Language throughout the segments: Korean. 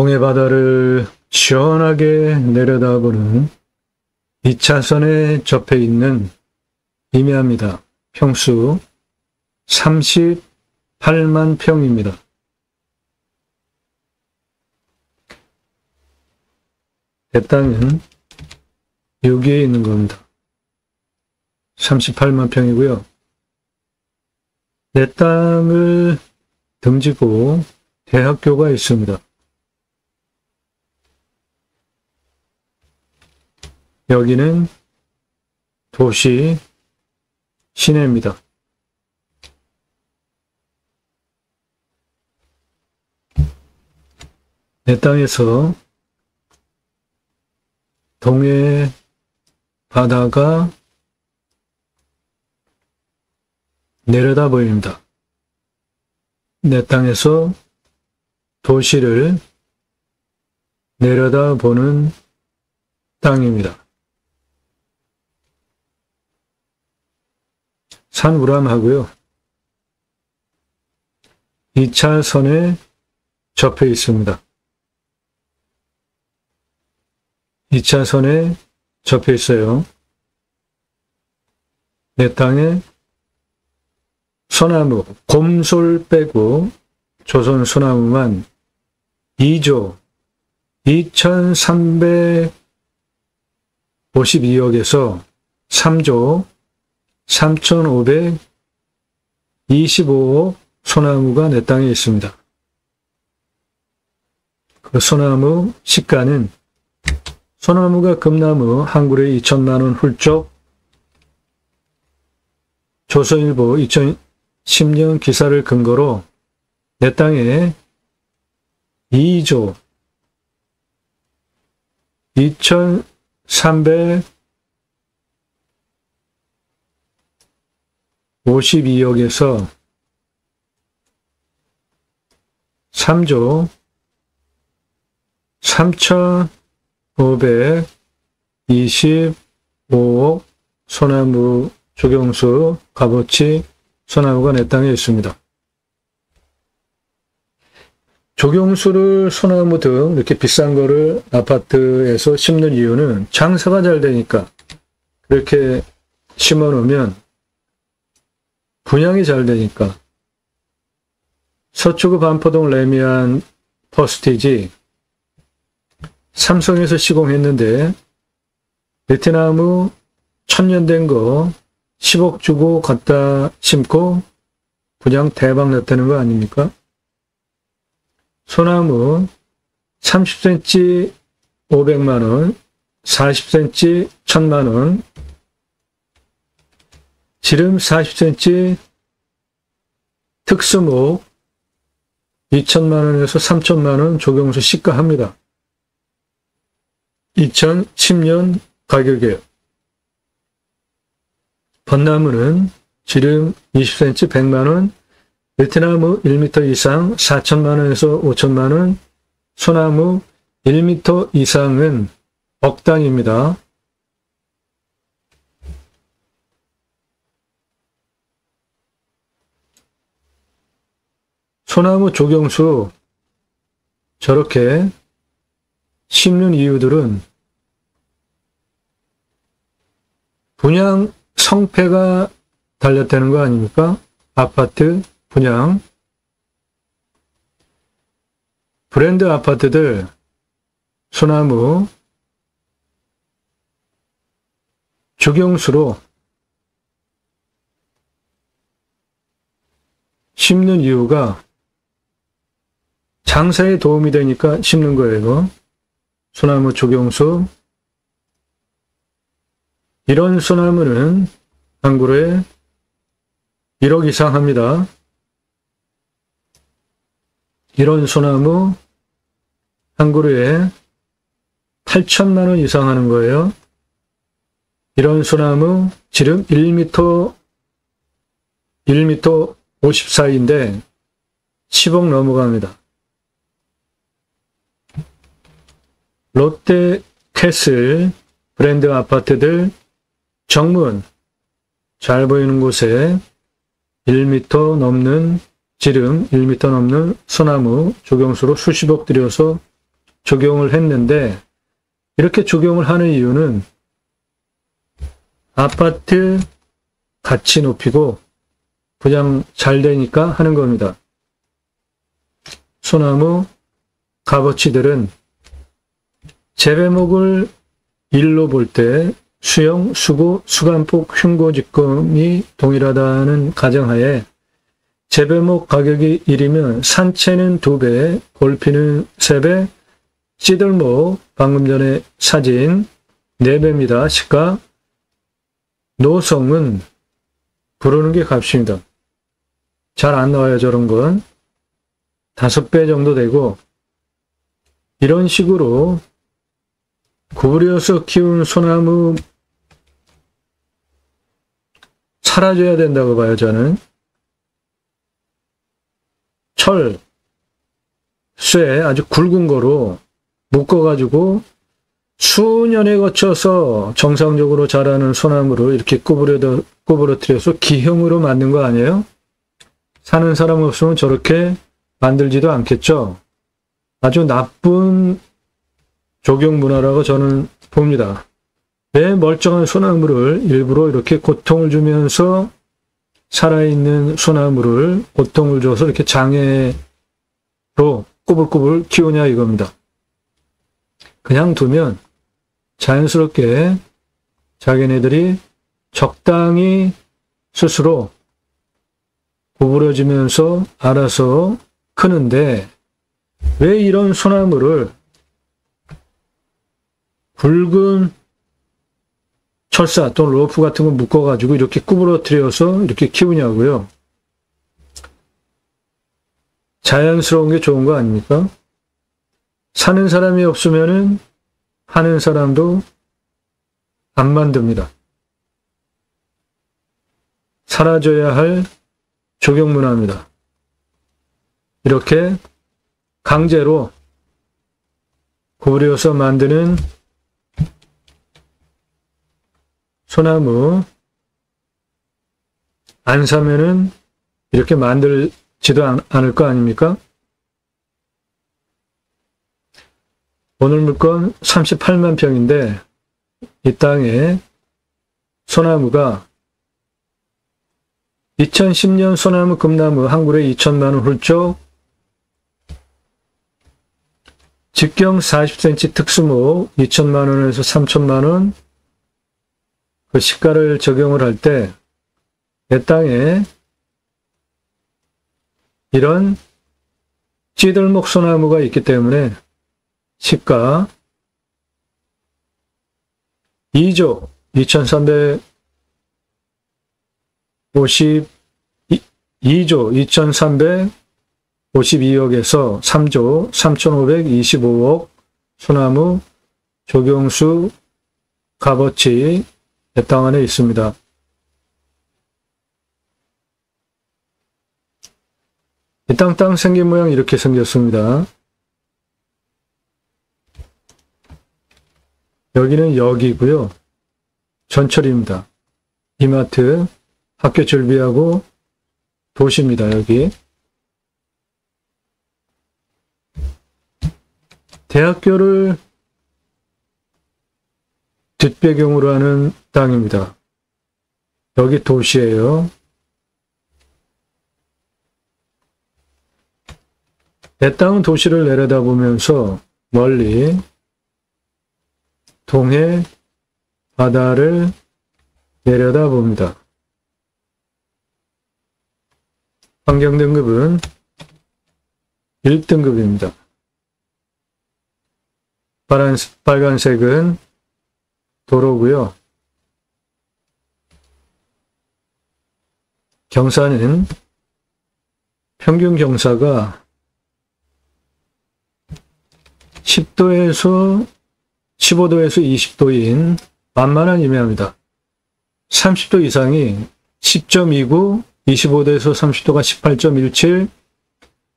동해 바다를 시원하게 내려다보는 2차선에 접해 있는 임야입니다. 평수 38만 평입니다. 내 땅은 여기에 있는 겁니다. 38만 평이고요. 내 땅을 등지고 대학교가 있습니다. 여기는 도시 시내입니다. 내 땅에서 동해 바다가 내려다 보입니다. 내 땅에서 도시를 내려다 보는 땅입니다. 산 우람하고요. 2차선에 접해 있습니다. 2차선에 접해 있어요. 내 땅에 소나무, 곰솔 빼고 조선 소나무만 2조 2352억에서 3조 3525억 소나무가 내 땅에 있습니다. 그 소나무 시가는 소나무가 금나무 한 그루에 2천만원 훌쩍. 조선일보 2010년 기사를 근거로 내 땅에 2조 2352억에서 3조 3525억 소나무 조경수 값어치 소나무가 내 땅에 있습니다. 조경수를 소나무 등 이렇게 비싼 거를 아파트에서 심는 이유는 장사가 잘 되니까. 그렇게 심어 놓으면 분양이 잘 되니까. 서초구 반포동 레미안 퍼스티지 삼성에서 시공했는데 베트나무 1000년 된 거 10억 주고 갖다 심고 분양 대박 났다는 거 아닙니까? 소나무 30cm 500만원, 40cm 1000만원, 지름 40cm 특수목 2천만원에서 3천만원 조경수 시가합니다. 2010년 가격이에요. 벚나무는 지름 20cm 100만원, 베트나무 1m 이상 4천만원에서 5천만원, 소나무 1m 이상은 억단입니다. 소나무 조경수 저렇게 심는 이유들은 분양 성패가 달렸다는 거 아닙니까? 아파트 분양. 브랜드 아파트들 소나무 조경수로 심는 이유가 장사에 도움이 되니까 심는 거예요. 소나무 조경수. 이런 소나무는 한 그루에 1억 이상 합니다. 이런 소나무 한 그루에 8천만원 이상 하는 거예요. 이런 소나무 지름 1m 54인데 10억 넘어갑니다. 롯데 캐슬 브랜드 아파트들 정문 잘 보이는 곳에 1m 넘는 지름 1m 넘는 소나무 조경수로 수십억 들여서 적용을 했는데 이렇게 적용을 하는 이유는 아파트 가치 높이고 분양 잘 되니까 하는 겁니다. 소나무 값어치들은 재배목을 일로 볼 때 수영, 수고, 수간폭, 흉고직금이 동일하다는 가정하에 재배목 가격이 1이면 산채는 2배, 골피는 3배, 찌들목 방금 전에 사진 4배입니다. 시가 노성은 부르는 게 값입니다. 잘 안 나와요. 저런 건 5배 정도 되고 이런 식으로 구부려서 키운 소나무 사라져야 된다고 봐요. 저는 철, 쇠 아주 굵은 거로 묶어가지고 수년에 거쳐서 정상적으로 자라는 소나무를 이렇게 구부러뜨려서 기형으로 만든 거 아니에요? 사는 사람 없으면 저렇게 만들지도 않겠죠. 아주 나쁜 조경 문화라고 저는 봅니다. 왜 멀쩡한 소나무를 일부러 이렇게 고통을 주면서 살아있는 소나무를 고통을 줘서 이렇게 장애로 꾸불꾸불 키우냐 이겁니다. 그냥 두면 자연스럽게 자기네들이 적당히 스스로 구부러지면서 알아서 크는데 왜 이런 소나무를 굵은 철사 또는 로프 같은 거 묶어가지고 이렇게 구부러뜨려서 이렇게 키우냐고요. 자연스러운 게 좋은 거 아닙니까? 사는 사람이 없으면은 하는 사람도 안 만듭니다. 사라져야 할 조경 문화입니다. 이렇게 강제로 구부려서 만드는 소나무 안 사면은 이렇게 만들지도 않을 거 아닙니까? 오늘 물건 38만 평인데 이 땅에 소나무가 2010년 소나무 금나무 한 그루에 2천만 원 훌쩍, 직경 40cm 특수목 2천만 원에서 3천만 원, 그 시가를 적용을 할 때 내 땅에 이런 찌들목 소나무가 있기 때문에 시가 2조 2352조 3조 3525억 소나무 조경수 값어치 내 땅 안에 있습니다. 이 땅 생긴 모양 이렇게 생겼습니다. 여기는 역이고요. 전철입니다. 이마트, 학교 준비하고 도시입니다. 여기. 대학교를 뒷배경으로 하는 땅입니다. 여기 도시예요. 내 땅은 도시를 내려다보면서 멀리 동해 바다를 내려다봅니다. 환경등급은 1등급입니다. 빨간색은 도로고요. 경사는 평균 경사가 10도에서 15도에서 20도인 만만한 임야입니다. 30도 이상이 10.29, 25도에서 30도가 18.17,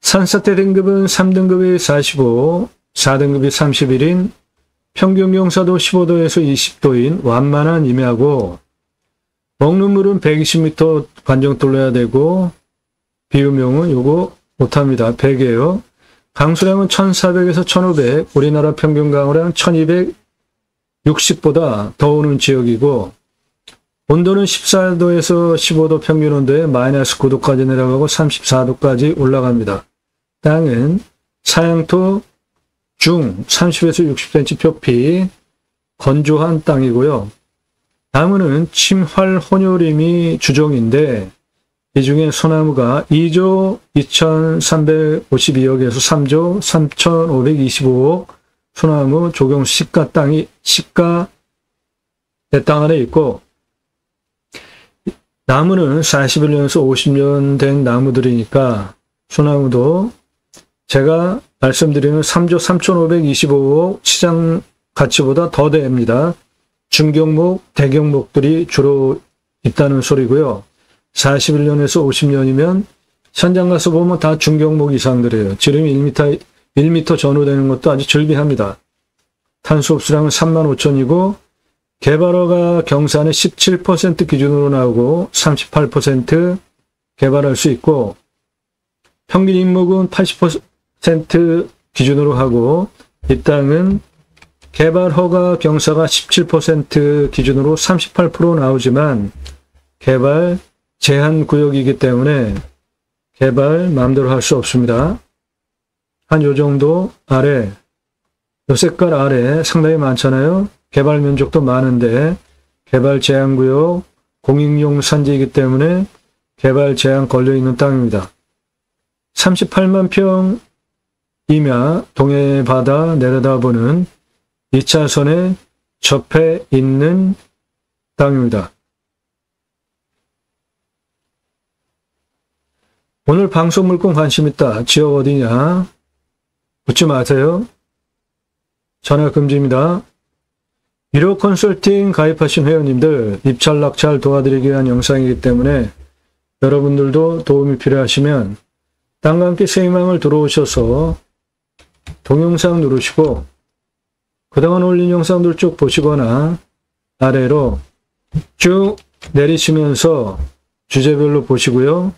산사태 등급은 3등급이 45, 4등급이 31인 평균 경사도 15도에서 20도인 완만한 임야고, 먹는 물은 120m 관정 뚫어야 되고, 비유명은 요거 못합니다. 100이에요. 강수량은 1400에서 1500, 우리나라 평균 강우량 1260보다 더 오는 지역이고, 온도는 14도에서 15도 평균 온도에 마이너스 9도까지 내려가고 34도까지 올라갑니다. 땅은 사양토 중 30에서 60cm 표피, 건조한 땅이고요. 나무는 침활 혼요림이 주종인데 이 중에 소나무가 2조 2352억에서 3조 3525억 소나무 조경수 시가 땅이 시가의 땅 안에 있고, 나무는 41년에서 50년 된 나무들이니까 소나무도 제가 말씀드리는 3조 3525억 시장 가치보다 더 됩니다. 중경목, 대경목들이 주로 있다는 소리고요. 41년에서 50년이면 현장 가서 보면 다 중경목 이상들이에요. 지름이 1m 전후되는 것도 아주 즐비합니다. 탄소 흡수량은 35,000이고 개발허가 경산의 17% 기준으로 나오고 38% 개발할 수 있고, 평균 인목은 80% 기준으로 하고, 이 땅은 개발허가 경사가 17% 기준으로 38% 나오지만 개발 제한 구역이기 때문에 개발 마음대로 할 수 없습니다. 한 요 정도 아래, 요 색깔 아래 상당히 많잖아요. 개발 면적도 많은데 개발 제한 구역, 공익용 산지이기 때문에 개발 제한 걸려있는 땅입니다. 38만 평이며 동해 바다 내려다보는 2차선에 접해 있는 땅입니다. 오늘 방송 물건 관심 있다. 지역 어디냐? 묻지 마세요. 전화 금지입니다. 유료 컨설팅 가입하신 회원님들 입찰 낙찰 도와드리기 위한 영상이기 때문에 여러분들도 도움이 필요하시면 땅과 함께 새희망을 들어오셔서 동영상 누르시고 그동안 올린 영상들 쭉 보시거나 아래로 쭉 내리시면서 주제별로 보시고요.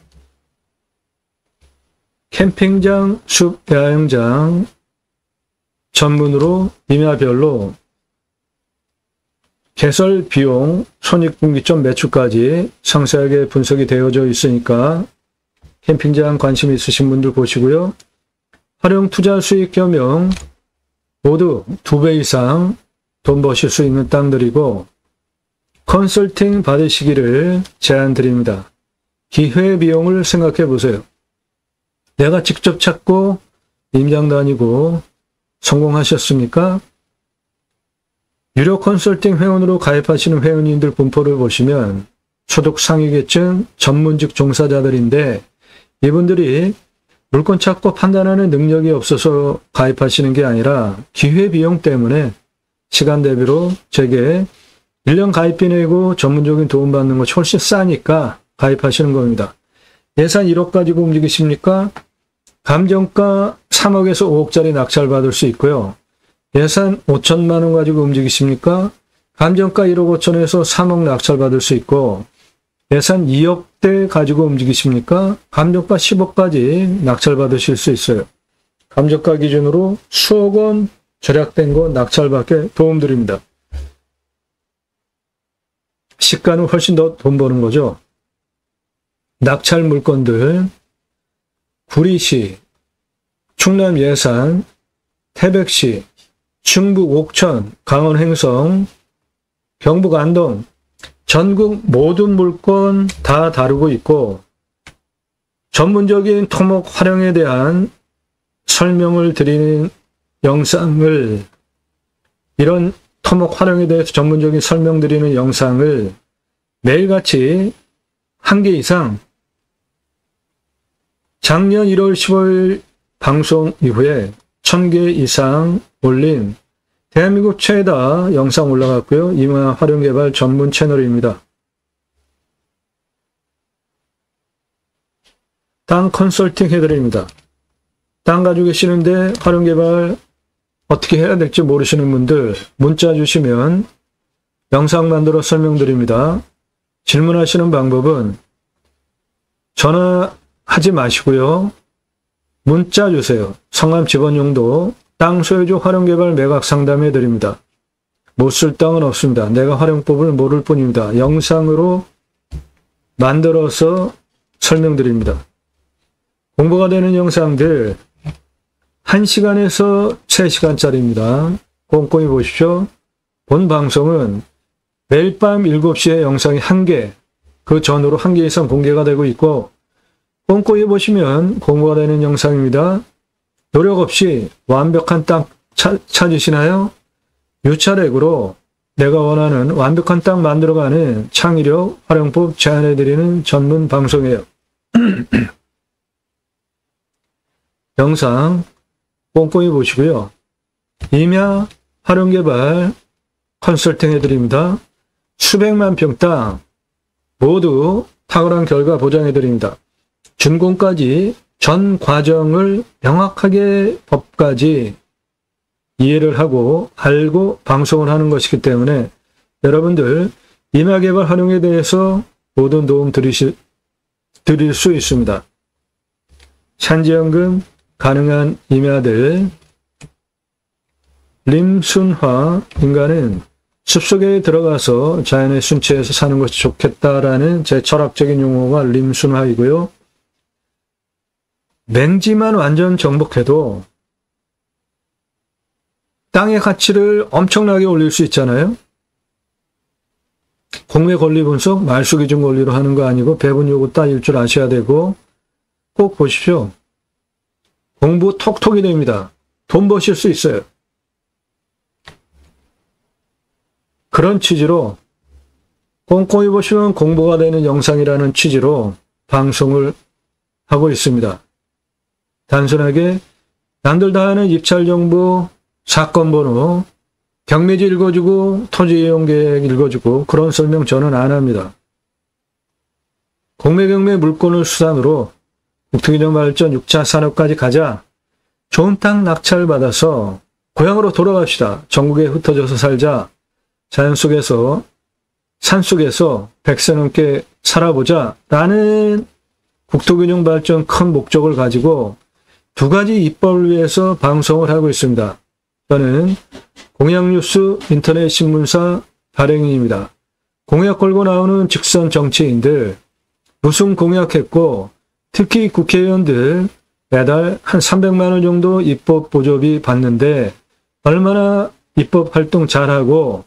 캠핑장, 숲, 야영장 전문으로 임야별로 개설 비용, 손익분기점 매출까지 상세하게 분석이 되어져 있으니까 캠핑장 관심 있으신 분들 보시고요. 활용 투자 수익 겸용 모두 2배 이상 돈 버실 수 있는 땅들이고 컨설팅 받으시기를 제안드립니다. 기회비용을 생각해 보세요. 내가 직접 찾고 임장 다니고 성공하셨습니까? 유료 컨설팅 회원으로 가입하시는 회원님들 분포를 보시면 소득 상위계층 전문직 종사자들인데 이분들이 물건 찾고 판단하는 능력이 없어서 가입하시는 게 아니라 기회비용 때문에 시간 대비로 제게 1년 가입비 내고 전문적인 도움받는 것이 훨씬 싸니까 가입하시는 겁니다. 예산 1억 가지고 움직이십니까? 감정가 3억에서 5억짜리 낙찰받을 수 있고요. 예산 5천만 원 가지고 움직이십니까? 감정가 1억 5천에서 3억 낙찰받을 수 있고 예산 2억대 가지고 움직이십니까? 감정가 10억까지 낙찰받으실 수 있어요. 감정가 기준으로 수억 원 절약된 거 낙찰받게 도움드립니다. 시가는 훨씬 더 돈 버는 거죠. 낙찰 물건들 구리시, 충남 예산, 태백시, 충북 옥천, 강원 횡성, 경북 안동, 전국 모든 물건 다 다루고 있고 전문적인 토목 활용에 대한 설명을 드리는 영상을 이런 토목 활용에 대해서 전문적인 설명드리는 영상을 매일같이 1개 이상 작년 1월 15일 방송 이후에 1000개 이상 올린 대한민국 최다 영상 올라갔고요. 임야 활용개발 전문 채널입니다. 땅 컨설팅 해드립니다. 땅 가지고 계시는데 활용개발 어떻게 해야 될지 모르시는 분들 문자 주시면 영상 만들어 설명드립니다. 질문하시는 방법은 전화하지 마시고요. 문자 주세요. 성함 지번용도 땅 소유주 활용개발 매각 상담해 드립니다. 못 쓸 땅은 없습니다. 내가 활용법을 모를 뿐입니다. 영상으로 만들어서 설명드립니다. 공부가 되는 영상들 1시간에서 3시간짜리입니다. 꼼꼼히 보십시오. 본 방송은 매일 밤 7시에 영상이 1개, 그 전후로 1개 이상 공개가 되고 있고 꼼꼼히 보시면 공부가 되는 영상입니다. 노력 없이 완벽한 땅 찾으시나요? 유차렉으로 내가 원하는 완벽한 땅 만들어가는 창의력, 활용법 제안해드리는 전문 방송이에요. 영상 꼼꼼히 보시고요. 임야 활용개발 컨설팅 해드립니다. 수백만 평 땅 모두 탁월한 결과 보장해드립니다. 준공까지 전 과정을 명확하게 법까지 이해를 하고 알고 방송을 하는 것이기 때문에 여러분들 임야개발 활용에 대해서 모든 도움 드릴 수 있습니다. 산지연금 가능한 임야들. 림순화, 인간은 숲속에 들어가서 자연의 순치에서 사는 것이 좋겠다라는 제 철학적인 용어가 림순화이고요. 맹지만 완전 정복해도 땅의 가치를 엄청나게 올릴 수 있잖아요. 공매 권리 분석, 말소 기준 권리로 하는 거 아니고 배분 요구 따질 줄 아셔야 되고 꼭 보십시오. 공부 톡톡이 됩니다. 돈 버실 수 있어요. 그런 취지로 꼼꼼히 보시면 공부가 되는 영상이라는 취지로 방송을 하고 있습니다. 단순하게 남들 다 하는 입찰정보, 사건번호, 경매지 읽어주고 토지이용계획 읽어주고 그런 설명 저는 안 합니다. 공매경매 물건을 수단으로 국토균형 발전 6차 산업까지 가자. 좋은 땅 낙찰받아서 고향으로 돌아갑시다. 전국에 흩어져서 살자. 자연 속에서 산속에서 100세 넘게 살아보자 라는 국토균형 발전 큰 목적을 가지고 두 가지 입법을 위해서 방송을 하고 있습니다. 저는 공약뉴스 인터넷 신문사 발행인입니다. 공약 걸고 나오는 직선 정치인들 무슨 공약했고 특히 국회의원들 매달 한 300만 원 정도 입법 보조비 받는데 얼마나 입법 활동 잘하고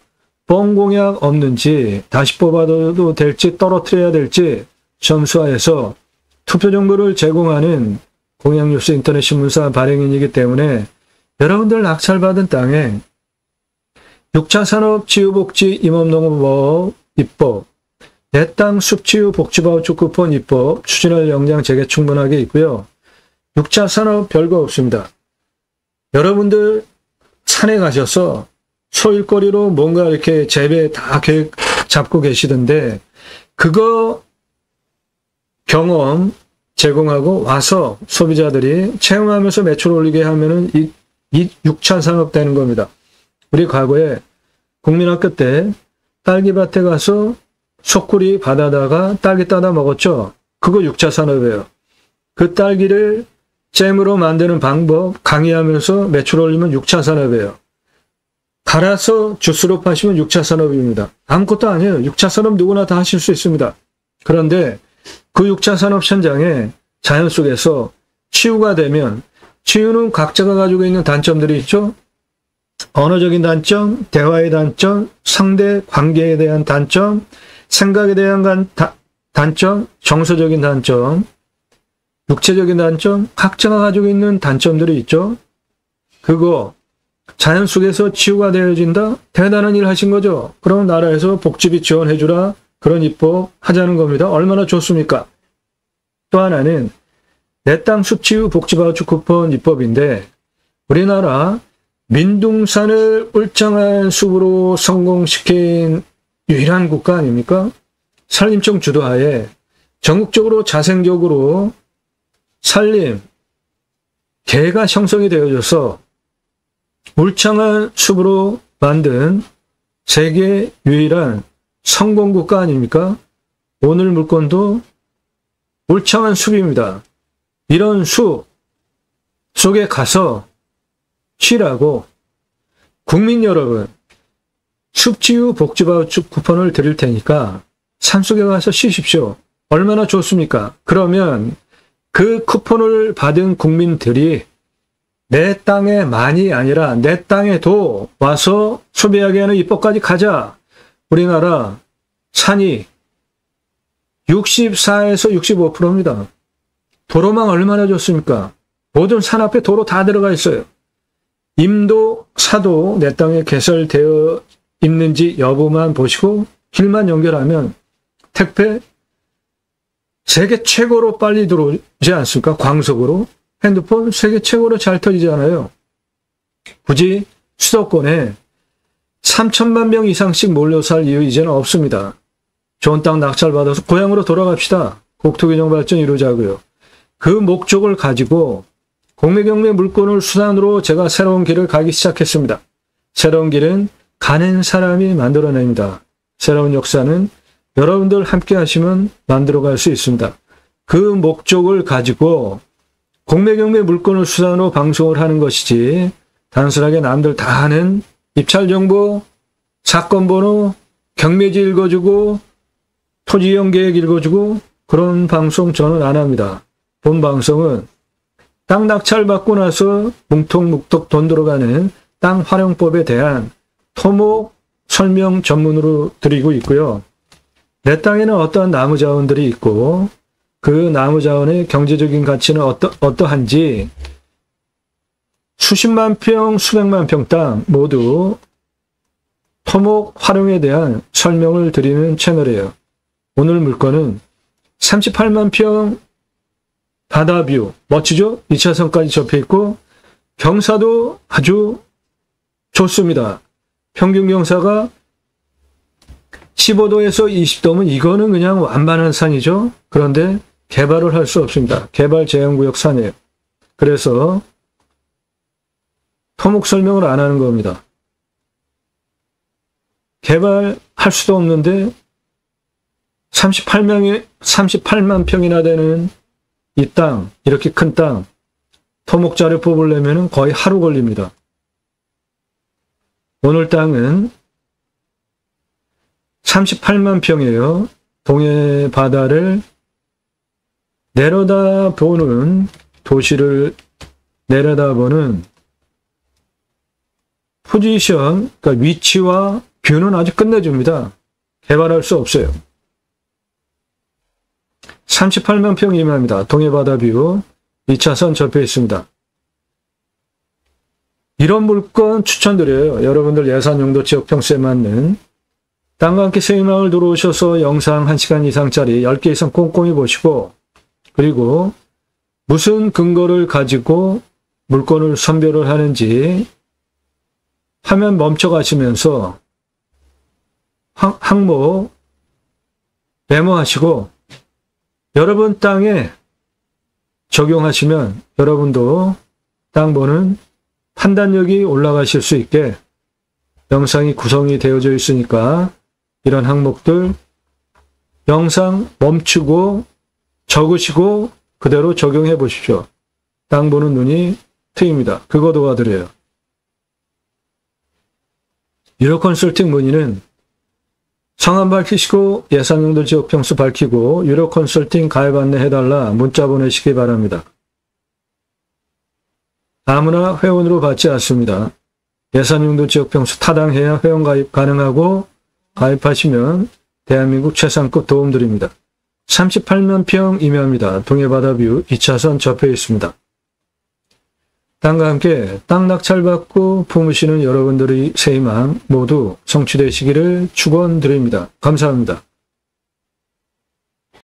뻥 공약 없는지 다시 뽑아도 될지 떨어뜨려야 될지 점수화해서 투표 정보를 제공하는 공약뉴스 인터넷 신문사 발행인이기 때문에 여러분들 낙찰받은 땅에 6차 산업 치유복지 임업농업법 입법, 내 땅 숲치유 복지바우처 쿠폰 입법 추진할 역량 제게 충분하게 있고요. 6차 산업 별거 없습니다. 여러분들 산에 가셔서 소일거리로 뭔가 이렇게 재배 다 계획 잡고 계시던데 그거 경험 제공하고 와서 소비자들이 체험하면서 매출 올리게 하면은 이 6차 산업 되는 겁니다. 우리 과거에 국민학교 때 딸기밭에 가서 소쿠리 받아다가 딸기 따다 먹었죠. 그거 6차 산업이에요. 그 딸기를 잼으로 만드는 방법 강의하면서 매출 올리면 6차 산업이에요. 갈아서 주스로 파시면 6차 산업입니다. 아무것도 아니에요. 6차 산업 누구나 다 하실 수 있습니다. 그런데 그 6차 산업 현장에 자연 속에서 치유가 되면 치유는 각자가 가지고 있는 단점들이 있죠. 언어적인 단점, 대화의 단점, 상대 관계에 대한 단점, 생각에 대한 단점, 정서적인 단점, 육체적인 단점, 각자가 가지고 있는 단점들이 있죠. 그거 자연 속에서 치유가 되어진다? 대단한 일 하신 거죠. 그럼 나라에서 복지비 지원해주라. 그런 입법 하자는 겁니다. 얼마나 좋습니까? 또 하나는 내 땅 숲치유 복지바우처 쿠폰 입법인데 우리나라 민둥산을 울창한 숲으로 성공시킨 유일한 국가 아닙니까? 산림청 주도하에 전국적으로 자생적으로 산림, 개가 형성이 되어져서 울창한 숲으로 만든 세계 유일한 성공국가 아닙니까? 오늘 물건도 울창한 숲입니다. 이런 숲, 속에 가서 쉬라고. 국민 여러분, 습지유 복지바우처 쿠폰을 드릴 테니까 산속에 가서 쉬십시오. 얼마나 좋습니까? 그러면 그 쿠폰을 받은 국민들이 내 땅에만이 아니라 내 땅에도 와서 소비하게 하는 입법까지 가자. 우리나라 산이 64에서 65%입니다. 도로망 얼마나 좋습니까? 모든 산 앞에 도로 다 들어가 있어요. 임도, 사도 내 땅에 개설되어 있는지 여부만 보시고 길만 연결하면 택배 세계 최고로 빨리 들어오지 않습니까? 광속으로. 핸드폰 세계 최고로 잘 터지잖아요. 굳이 수도권에 3천만 명 이상씩 몰려 살 이유 이제는 없습니다. 좋은 땅 낙찰받아서 고향으로 돌아갑시다. 국토균형 발전 이루자고요. 그 목적을 가지고 공매경매 물건을 수단으로 제가 새로운 길을 가기 시작했습니다. 새로운 길은 가는 사람이 만들어냅니다. 새로운 역사는 여러분들 함께 하시면 만들어갈 수 있습니다. 그 목적을 가지고 공매경매 물건을 수단으로 방송을 하는 것이지 단순하게 남들 다 하는 입찰정보, 사건번호, 경매지 읽어주고 토지이용 계획 읽어주고 그런 방송 저는 안 합니다. 본 방송은 땅 낙찰 받고 나서 뭉텅뭉텅 돈 들어가는 땅 활용법에 대한 토목 설명 전문으로 드리고 있고요. 내 땅에는 어떠한 나무 자원들이 있고 그 나무 자원의 경제적인 가치는 어떠한지 수십만 평, 수백만 평 땅 모두 토목 활용에 대한 설명을 드리는 채널이에요. 오늘 물건은 38만 평 바다뷰, 멋지죠? 2차선까지 접해있고 경사도 아주 좋습니다. 평균 경사가 15도에서 20도면 이거는 그냥 완만한 산이죠. 그런데 개발을 할 수 없습니다. 개발 제한구역 산이에요. 그래서 토목 설명을 안 하는 겁니다. 개발할 수도 없는데 38만 평이나 되는 이 땅, 이렇게 큰 땅, 토목자를 뽑으려면 거의 하루 걸립니다. 오늘 땅은 38만 평이에요. 동해 바다를 내려다보는, 도시를 내려다보는 포지션, 그러니까 위치와 뷰는 아주 끝내줍니다. 개발할 수 없어요. 38만 평 이마입니다. 동해바다 뷰 2차선 접해 있습니다. 이런 물건 추천드려요. 여러분들 예산용도 지역평수에 맞는 땅과 함께 세이망을 들어오셔서 영상 1시간 이상짜리 10개 이상 꼼꼼히 보시고 그리고 무슨 근거를 가지고 물건을 선별을 하는지 화면 멈춰가시면서 항목 메모하시고 여러분 땅에 적용하시면 여러분도 땅 보는 판단력이 올라가실 수 있게 영상이 구성이 되어져 있으니까 이런 항목들 영상 멈추고 적으시고 그대로 적용해 보십시오. 땅 보는 눈이 트입니다. 그거 도와드려요. 유료 컨설팅 문의는 성함 밝히시고 예산용도 지역평수 밝히고 유료 컨설팅 가입 안내해달라 문자 보내시기 바랍니다. 아무나 회원으로 받지 않습니다. 예산용도 지역평수 타당해야 회원 가입 가능하고 가입하시면 대한민국 최상급 도움드립니다. 38만 평 임야입니다. 동해바다뷰 2차선 접해 있습니다. 땅과 함께 땅 낙찰받고 품으시는 여러분들의 새 희망 모두 성취되시기를 축원드립니다. 감사합니다.